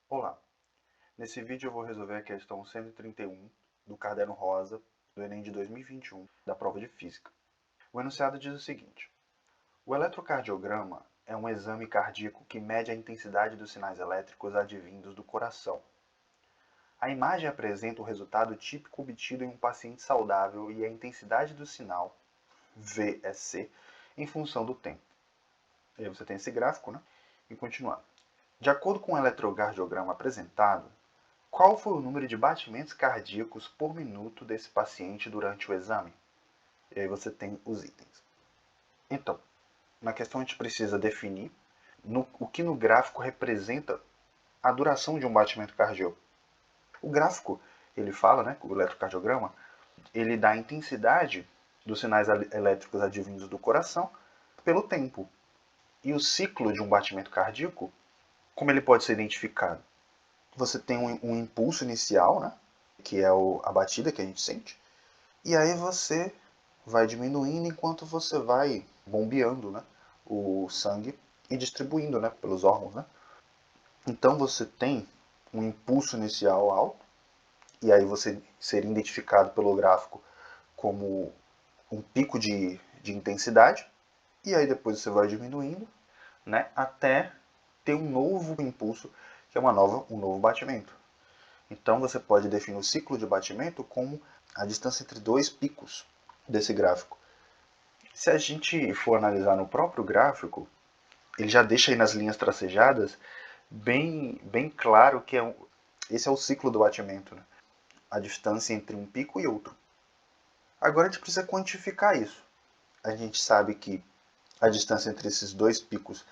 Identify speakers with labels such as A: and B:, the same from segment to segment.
A: Olá, nesse vídeo eu vou resolver a questão 131 do caderno rosa do Enem de 2021 da prova de Física. O enunciado diz o seguinte: o eletrocardiograma é um exame cardíaco que mede a intensidade dos sinais elétricos advindos do coração. A imagem apresenta o resultado típico obtido em um paciente saudável e a intensidade do sinal, VSC, em função do tempo. E aí você tem esse gráfico, né? E continuar. De acordo com o eletrocardiograma apresentado, qual foi o número de batimentos cardíacos por minuto desse paciente durante o exame? E aí você tem os itens. Então, na questão a gente precisa definir o que no gráfico representa a duração de um batimento cardíaco. O gráfico, ele fala, né, o eletrocardiograma, ele dá a intensidade dos sinais elétricos advindos do coração pelo tempo. E o ciclo de um batimento cardíaco, como ele pode ser identificado? Você tem um impulso inicial, né, que é a batida que a gente sente, e aí você vai diminuindo enquanto você vai bombeando, né, o sangue e distribuindo, né, pelos órgãos. Né? Então você tem um impulso inicial alto, e aí você seria identificado pelo gráfico como um pico de intensidade, e aí depois você vai diminuindo, né, até ter um novo impulso, que é um novo batimento. Então você pode definir o ciclo de batimento como a distância entre dois picos desse gráfico. Se a gente for analisar no próprio gráfico, ele já deixa aí nas linhas tracejadas bem claro que esse é o ciclo do batimento, né? A distância entre um pico e outro. Agora a gente precisa quantificar isso. A gente sabe que a distância entre esses dois picos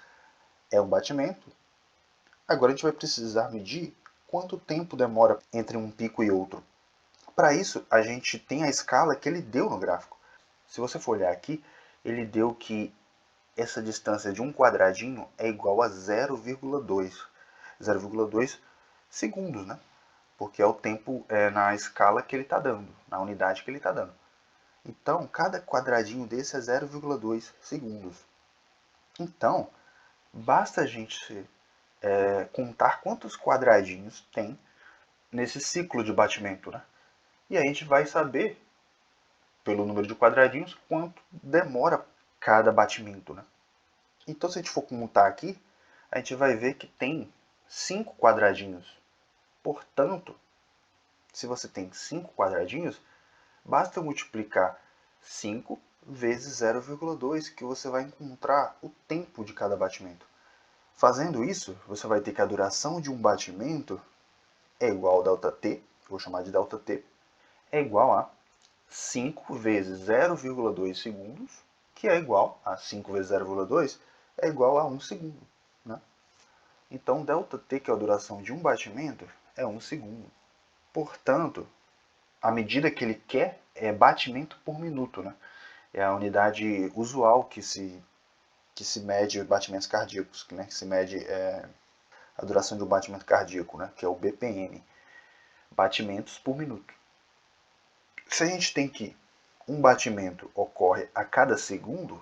A: é um batimento. Agora a gente vai precisar medir quanto tempo demora entre um pico e outro. Para isso, a gente tem a escala que ele deu no gráfico. Se você for olhar aqui, ele deu que essa distância de um quadradinho é igual a 0,2. 0,2 segundos, né? Porque é o tempo na escala que ele está dando, na unidade que ele está dando. Então, cada quadradinho desse é 0,2 segundos. Então, basta a gente contar quantos quadradinhos tem nesse ciclo de batimento, né? E aí a gente vai saber, pelo número de quadradinhos, quanto demora cada batimento. Né? Então, se a gente for contar aqui, a gente vai ver que tem 5 quadradinhos. Portanto, se você tem 5 quadradinhos, basta multiplicar 5 vezes 0,2 que você vai encontrar o tempo de cada batimento. Fazendo isso, você vai ter que a duração de um batimento é igual a ΔT, vou chamar de ΔT, é igual a 5 vezes 0,2 segundos, que é igual a 5 vezes 0,2, é igual a 1 segundo. Né? Então, ΔT, que é a duração de um batimento, é 1 segundo. Portanto, a medida que ele quer é batimento por minuto. Né? É a unidade usual que se mede batimentos cardíacos, né? Que se mede a duração de um batimento cardíaco, né? Que é o BPM, batimentos por minuto. Se a gente tem que um batimento ocorre a cada segundo,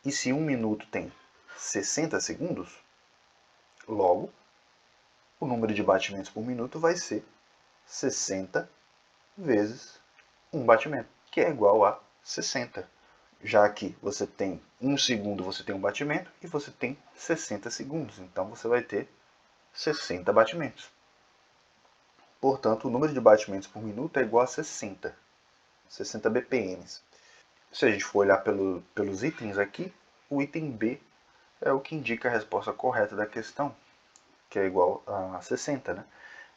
A: e se um minuto tem 60 segundos, logo, o número de batimentos por minuto vai ser 60 vezes um batimento, que é igual a 60. Já que você tem 1 segundo, você tem um batimento, e você tem 60 segundos. Então você vai ter 60 batimentos. Portanto, o número de batimentos por minuto é igual a 60 BPMs. Se a gente for olhar pelos itens aqui, o item B é o que indica a resposta correta da questão, que é igual a 60, né?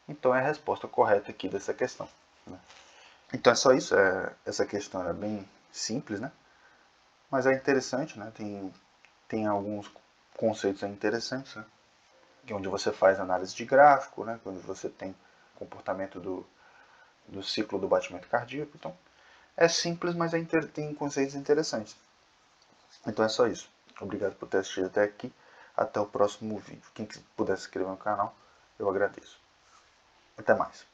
A: Então é a resposta correta aqui dessa questão. Né? Então é só isso, essa questão é bem simples, né? Mas é interessante, né? Tem alguns conceitos interessantes, né? Onde você faz análise de gráfico, né? Onde você tem comportamento do ciclo do batimento cardíaco. Então é simples, mas tem conceitos interessantes. Então é só isso. Obrigado por ter assistido até aqui. Até o próximo vídeo. Quem puder se inscrever no canal, eu agradeço. Até mais.